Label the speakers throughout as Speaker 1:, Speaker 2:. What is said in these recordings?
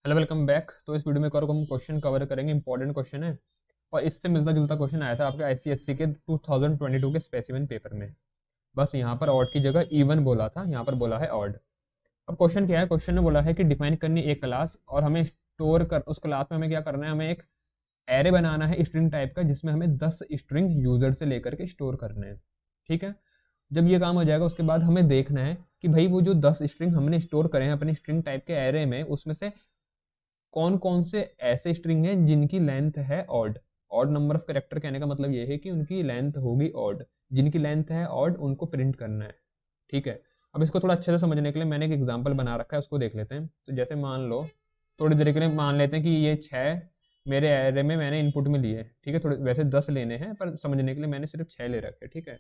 Speaker 1: Hello welcome back. तो इस video में एक और हम क्वेश्चन कवर करेंगे, इंपॉर्टेंट क्वेश्चन है और इससे मिलता जुलता क्वेश्चन आया था आपके आईसीएससी के 2022 के स्पेसिमेन पेपर में। बस यहाँ पर ऑड की जगह इवन बोला था, यहाँ पर बोला है ऑड। अब क्वेश्चन क्या है, क्वेश्चन ने बोला है कि डिफाइन करनी एक क्लास और हमें स्टोर कर उस क्लास में हमें क्या करना है, हमें एक एरे बनाना है स्ट्रिंग टाइप का जिसमें हमें 10 स्ट्रिंग यूजर से लेकर के स्टोर करने हैं। ठीक है, जब ये काम हो जाएगा उसके बाद हमें देखना है कि भाई वो जो 10 स्ट्रिंग हमने स्टोर करे हैं अपने स्ट्रिंग टाइप के एरे में, उसमें से कौन कौन से ऐसे स्ट्रिंग हैं जिनकी लेंथ है odd. Odd number of character कहने का मतलब ये है कि उनकी लेंथ होगी ऑड, जिनकी लेंथ है ऑड उनको प्रिंट करना है। ठीक है, अब इसको थोड़ा अच्छे से समझने के लिए मैंने एक एग्जांपल बना रखा है, उसको देख लेते हैं। तो जैसे मान लो, थोड़ी देर के लिए मान लेते हैं कि ये 6 मेरे एरे में मैंने इनपुट में लिए। ठीक है, थोड़े वैसे 10 लेने हैं पर समझने के लिए मैंने सिर्फ 6 ले रखे। ठीक है,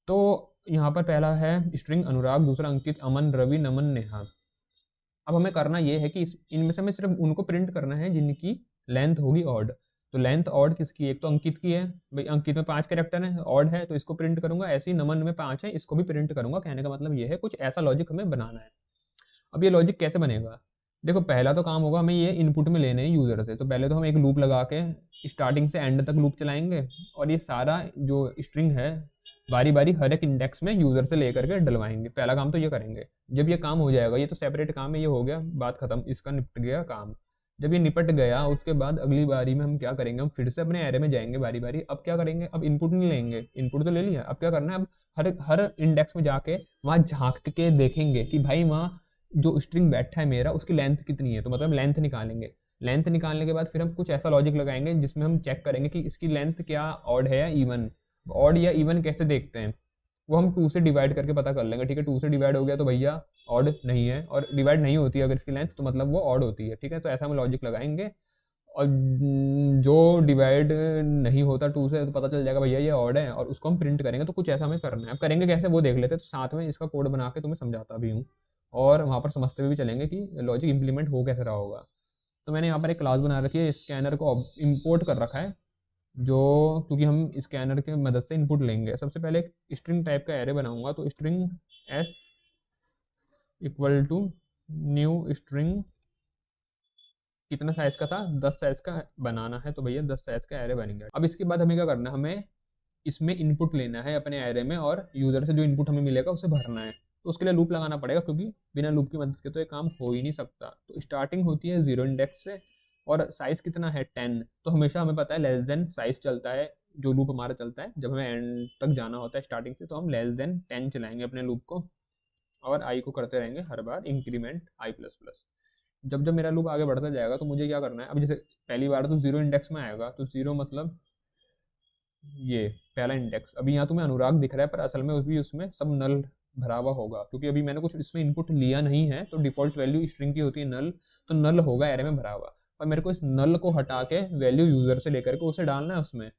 Speaker 1: तो यहाँ पर पहला है स्ट्रिंग अनुराग, दूसरा अंकित, अमन, रवि, नमन, नेहा। अब हमें करना ये है कि इनमें से हमें सिर्फ उनको प्रिंट करना है जिनकी लेंथ होगी ऑड। तो लेंथ ऑड किसकी है, एक तो अंकित की है, भाई अंकित में 5 कैरेक्टर है, ऑड है तो इसको प्रिंट करूंगा। ऐसे ही नमन में 5 है, इसको भी प्रिंट करूंगा। कहने का मतलब ये है कुछ ऐसा लॉजिक हमें बनाना है। अब ये लॉजिक कैसे बनेगा, देखो पहला तो काम होगा हमें ये इनपुट में लेने हैं यूजर से। तो पहले तो हम एक लूप लगा के स्टार्टिंग से एंड तक लूप चलाएंगे और ये सारा जो स्ट्रिंग है बारी बारी हर एक इंडेक्स में यूजर से लेकर के डलवाएंगे। पहला काम तो ये करेंगे। जब ये काम हो जाएगा, ये तो सेपरेट काम है, ये हो गया, बात खत्म, इसका निपट गया काम। जब ये निपट गया उसके बाद अगली बारी में हम क्या करेंगे, हम फिर से अपने एरे में जाएंगे बारी बारी। अब क्या करेंगे, अब इनपुट नहीं लेंगे, इनपुट तो ले लिया, अब क्या करना है, अब हर हर इंडेक्स में जाके वहाँ झांक के देखेंगे कि भाई वहाँ जो स्ट्रिंग बैठा है मेरा उसकी लेंथ कितनी है। तो मतलब लेंथ निकालेंगे। लेंथ निकालने के बाद फिर हम कुछ ऐसा लॉजिक लगाएंगे जिसमें हम चेक करेंगे कि इसकी लेंथ क्या ऑड है या इवन। ऑड या इवन कैसे देखते हैं, वो हम 2 से डिवाइड करके पता कर लेंगे। ठीक है, 2 से डिवाइड हो गया तो भैया ऑड नहीं है, और डिवाइड नहीं होती है अगर इसकी लेंथ तो मतलब वो ऑड होती है। ठीक है, तो ऐसा हम लॉजिक लगाएंगे। और जो डिवाइड नहीं होता 2 से तो पता चल जाएगा भैया ये ऑड है, और उसको हम प्रिंट करेंगे। तो कुछ ऐसा हमें करना है। अब करेंगे कैसे वो देख लेते हैं। तो साथ में इसका कोड बना के तुम्हें समझाता भी हूँ और वहाँ पर समझते हुए भी चलेंगे कि लॉजिक इंप्लीमेंट हो कैसे रहा होगा। तो मैंने यहाँ पर एक क्लास बना रखी है, स्कैनर को इम्पोर्ट कर रखा है, जो क्योंकि हम स्कैनर के मदद से इनपुट लेंगे। सबसे पहले एक स्ट्रिंग टाइप का एरे बनाऊंगा। तो string s equal to new string, कितना साइज का था, 10 साइज का बनाना है। तो भैया 10 साइज का एरे बन गया। अब इसके बाद हमें क्या करना है, हमें इसमें इनपुट लेना है अपने एरे में और यूजर से जो इनपुट हमें मिलेगा उसे भरना है। तो उसके लिए लूप लगाना पड़ेगा, क्योंकि बिना लूप की मदद के तो ये काम हो ही नहीं सकता। तो स्टार्टिंग होती है 0 इंडेक्स से और साइज कितना है 10। तो हमेशा हमें पता है लेस देन साइज चलता है, जो लूप हमारा चलता है जब हमें एंड तक जाना होता है स्टार्टिंग से, तो हम लेस देन 10 चलाएंगे अपने लूप को और आई को करते रहेंगे हर बार इंक्रीमेंट आई प्लस प्लस। जब जब मेरा लूप आगे बढ़ता जाएगा तो मुझे क्या करना है, अब जैसे पहली बार तो 0 इंडेक्स में आएगा, तो 0 मतलब ये पहला इंडेक्स। अभी यहाँ तुम्हें अनुराग दिख रहा है पर असल में भी उसमें सब नल भरा हुआ होगा, क्योंकि अभी मैंने कुछ इसमें इनपुट लिया नहीं है। तो डिफॉल्ट वैल्यू स्ट्रिंग की होती है नल, तो नल होगा एरे में भरा हुआ। और मेरे को इस नल को हटा के वैल्यू यूजर से लेकर के उसे डालना है उसमें।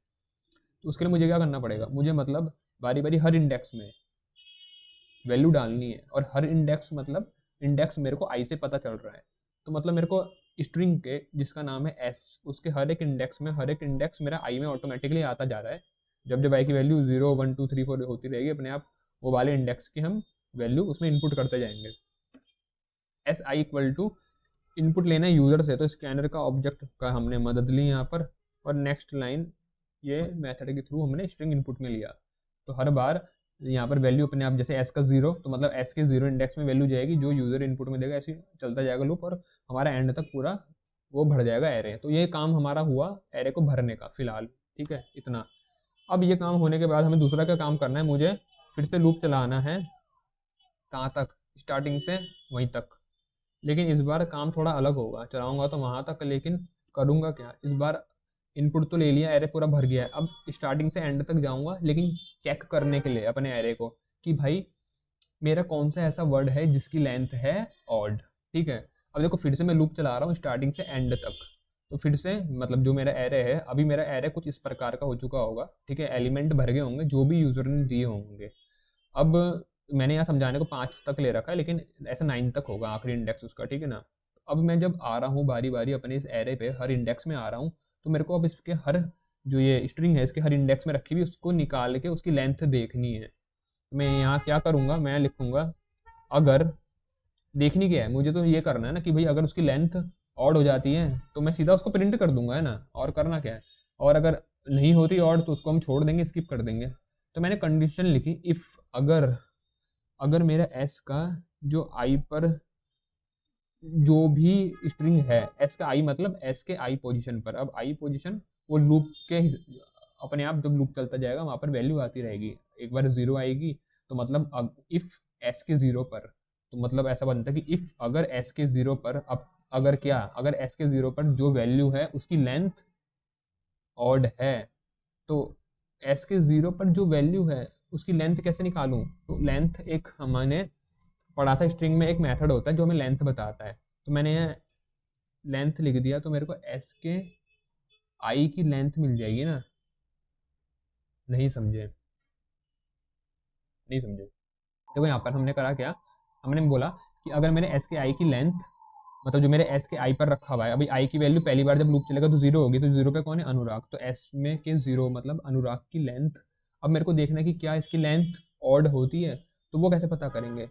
Speaker 1: तो उसके लिए मुझे क्या करना पड़ेगा, मुझे मतलब बारी बारी हर इंडेक्स में वैल्यू डालनी है। और हर इंडेक्स मतलब इंडेक्स मेरे को आई से पता चल रहा है, तो मतलब मेरे को स्ट्रिंग के जिसका नाम है एस, उसके हर एक इंडेक्स में हर एक इंडेक्स मेरा आई में ऑटोमेटिकली आता जा रहा है। जब जब आई की वैल्यू 0 1 2 3 4 होती रहेगी अपने आप, वो वाले इंडेक्स की हम वैल्यू उसमें इनपुट करते जाएंगे। S i equal to input लेना है यूजर से, तो स्कैनर का ऑब्जेक्ट का हमने मदद ली यहाँ पर। और नेक्स्ट लाइन ये मेथड के थ्रू हमने स्ट्रिंग इनपुट में लिया। तो हर बार यहाँ पर वैल्यू अपने आप, जैसे एस का 0 तो मतलब एस के 0 इंडेक्स में वैल्यू जाएगी जो यूजर इनपुट में देगा। ऐसे चलता जाएगा लूप और हमारा एंड तक पूरा वो भर जाएगा एरे। तो ये काम हमारा हुआ एरे को भरने का फिलहाल। ठीक है, इतना। अब ये काम होने के बाद हमें दूसरा क्या काम करना है, मुझे फिर से लूप चलाना है। कहाँ तक, स्टार्टिंग से वहीं तक। लेकिन इस बार काम थोड़ा अलग होगा, चलाऊंगा तो वहाँ तक, लेकिन करूँगा क्या, इस बार इनपुट तो ले लिया, एरे पूरा भर गया है। अब स्टार्टिंग से एंड तक जाऊँगा, लेकिन चेक करने के लिए अपने एरे को कि भाई मेरा कौन सा ऐसा वर्ड है जिसकी लेंथ है ऑड। ठीक है, अब देखो फिर से मैं लूप चला रहा हूँ स्टार्टिंग से एंड तक। तो फिर से मतलब जो मेरा एरे है, अभी मेरा एरे कुछ इस प्रकार का हो चुका होगा। ठीक है, एलिमेंट भर गए होंगे जो भी यूजर ने दिए होंगे। अब मैंने यहाँ समझाने को 5 तक ले रखा है, लेकिन ऐसा 9 तक होगा आखिरी इंडेक्स उसका। ठीक है ना। अब मैं जब आ रहा हूँ बारी बारी अपने इस एरे पे हर इंडेक्स में आ रहा हूँ, तो मेरे को अब इसके हर जो ये स्ट्रिंग है इसके हर इंडेक्स में रखी हुई उसको निकाल के उसकी लेंथ देखनी है। तो मैं यहाँ क्या करूँगा, मैं लिखूँगा अगर देखनी क्या है, मुझे तो ये करना है ना कि भाई अगर उसकी लेंथ ऑड हो जाती है तो मैं सीधा उसको प्रिंट कर दूंगा, है ना, और करना क्या है। और अगर नहीं होती ऑड तो उसको हम छोड़ देंगे, स्किप कर देंगे। तो मैंने कंडीशन लिखी, इफ़ अगर अगर मेरा एस का जो आई पर जो भी स्ट्रिंग है, एस का आई मतलब एस के आई पोजीशन पर, अब आई पोजीशन वो लूप के अपने आप जब लूप चलता जाएगा वहाँ पर वैल्यू आती रहेगी, एक बार जीरो आएगी तो मतलब इफ़ एस के ज़ीरो पर, तो मतलब ऐसा बनता है कि इफ़ अगर एस के ज़ीरो पर, अब अगर क्या, अगर एस के ज़ीरो पर जो वैल्यू है उसकी लेंथ ऑड है, तो एस के ज़ीरो पर जो वैल्यू है उसकी लेंथ कैसे निकालूं, तो लेंथ एक हमने पढ़ा था स्ट्रिंग में, एक मेथड होता है जो हमें लेंथ बताता है। तो मैंने यहाँ लेंथ लिख दिया तो मेरे को एस के आई की लेंथ मिल जाएगी ना। नहीं समझे, नहीं समझे। देखो यहाँ पर हमने करा क्या, हमने बोला कि अगर मेरे एस के आई की लेंथ, मतलब जो मेरे एस के आई पर रखा हुआ है, अभी आई की वैल्यू पहली बार जब लूप चलेगा तो जीरो होगी, तो जीरो पे कौन है, अनुराग, तो एस में के जीरो मतलब अनुराग की लेंथ। अब मेरे को देखना है कि क्या इसकी लेंथ ऑड होती है, तो वो कैसे पता करेंगे,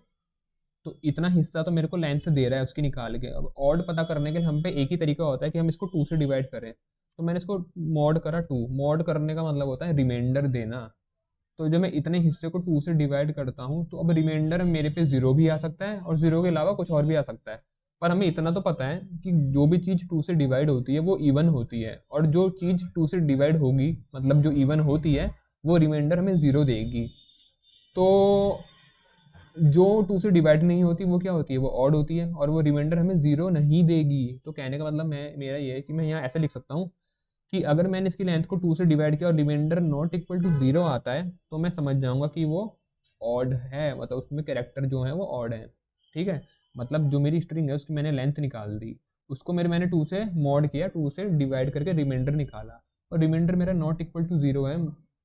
Speaker 1: तो इतना हिस्सा तो मेरे को लेंथ दे रहा है उसकी निकाल के। अब ऑड पता करने के लिए हम पे एक ही तरीका होता है कि हम इसको टू से डिवाइड करें, तो मैंने इसको मॉड करा टू। मॉड करने का मतलब होता है रिमाइंडर देना। तो जब मैं इतने हिस्से को टू से डिवाइड करता हूँ तो अब रिमाइंडर मेरे पे जीरो भी आ सकता है और जीरो के अलावा कुछ और भी आ सकता है। पर हमें इतना तो पता है कि जो भी चीज़ टू से डिवाइड होती है वो इवन होती है, और जो चीज़ टू से डिवाइड होगी मतलब जो इवन होती है वो रिमाइंडर हमें ज़ीरो देगी। तो जो टू से डिवाइड नहीं होती वो क्या होती है, वो ऑड होती है, और वो रिमाइंडर हमें ज़ीरो नहीं देगी। तो कहने का मतलब मेरा ये है कि मैं यहाँ ऐसे लिख सकता हूँ कि अगर मैंने इसकी लेंथ को टू से डिवाइड किया और remainder not equal to zero आता है तो मैं समझ जाऊंगा कि वो ऑड है, मतलब उसमें कैरेक्टर जो है वो ऑड है। ठीक है, मतलब जो मेरी स्ट्रिंग है उसकी मैंने लेंथ निकाल दी, उसको मैंने टू से मॉड किया, टू से डिवाइड करके रिमाइंडर निकाला, और रिमाइंडर मेरा नॉट इक्वल टू जीरो है।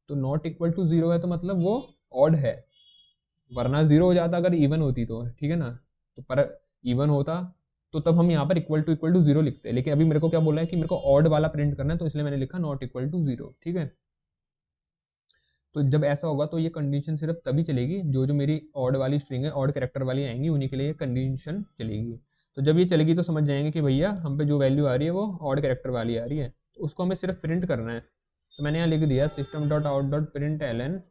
Speaker 1: तो नॉट इक्वल टू जीरो है तो मतलब वो ऑड है, वरना जीरो हो जाता अगर इवन होती तो, ठीक है ना। तो पर इवन होता तो तब हम यहाँ पर इक्वल टू जीरो लिखते हैं, लेकिन अभी मेरे को क्या बोला है कि मेरे को ऑड वाला प्रिंट करना है, तो इसलिए मैंने लिखा नॉट इक्वल टू जीरो। ठीक है, तो जब ऐसा होगा तो ये कंडीशन सिर्फ तभी चलेगी जो जो मेरी ऑड वाली स्ट्रिंग है, ऑड कैरेक्टर वाली आएंगी उन्हीं के लिए ये कंडीशन चलेगी। तो जब ये चलेगी तो समझ जाएंगे कि भैया हम पे जो वैल्यू आ रही है वो ऑड कैरेक्टर वाली आ रही है, तो उसको हमें सिर्फ प्रिंट करना है। तो मैंने यहाँ लिख दिया system dot out dot print l n,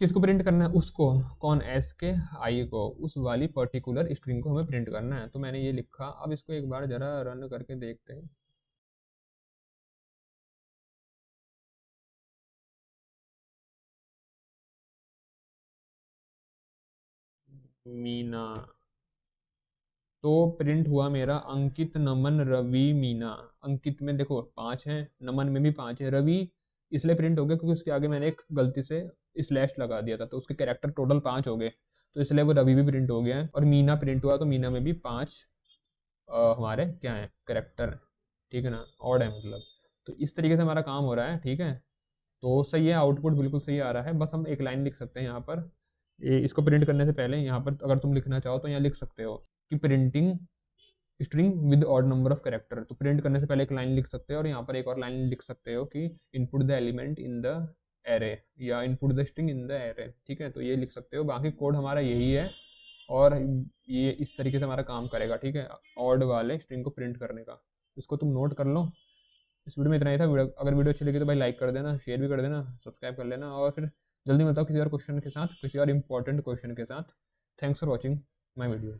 Speaker 1: किसको प्रिंट करना है, उसको, कौन, एस के आई को, उस वाली पर्टिकुलर स्ट्रिंग को हमें प्रिंट करना है। तो मैंने ये लिखा, अब इसको एक बार ज़रा रन करके देखते हैं। मीना, तो प्रिंट हुआ मेरा अंकित नमन रवि मीना। अंकित में देखो पाँच हैं, नमन में भी पाँच है, रवि इसलिए प्रिंट हो गया क्योंकि उसके आगे मैंने एक गलती से स्लैश लगा दिया था, तो उसके कैरेक्टर टोटल पाँच हो गए, तो इसलिए वो रवि भी प्रिंट हो गया है। और मीना प्रिंट हुआ तो मीना में भी पाँच हमारे क्या है, करेक्टर। ठीक है ना, ऑड है मतलब। तो इस तरीके से हमारा काम हो रहा है। ठीक है, तो सही है, आउटपुट बिल्कुल सही आ रहा है। बस हम एक लाइन लिख सकते हैं यहाँ पर, इसको प्रिंट करने से पहले यहाँ पर अगर तुम लिखना चाहो तो यहाँ लिख सकते हो कि printing string with odd number of character. तो प्रिंट करने से पहले एक लाइन लिख सकते हो और यहाँ पर एक और लाइन लिख सकते हो कि input the element in the array, या input the string in the array. ठीक है, तो ये लिख सकते हो, बाकी कोड हमारा यही है और ये इस तरीके से हमारा काम करेगा। ठीक है, ऑड वाले स्ट्रिंग को प्रिंट करने का, इसको तुम नोट कर लो। इस वीडियो में इतना ही था। अगर वीडियो अच्छी लगी तो भाई लाइक कर देना, शेयर भी कर देना, सब्सक्राइब कर लेना, और फिर जल्दी मिलता हूँ किसी और क्वेश्चन के साथ, किसी और इंपॉर्टेंट क्वेश्चन के साथ। Thanks for watching my video.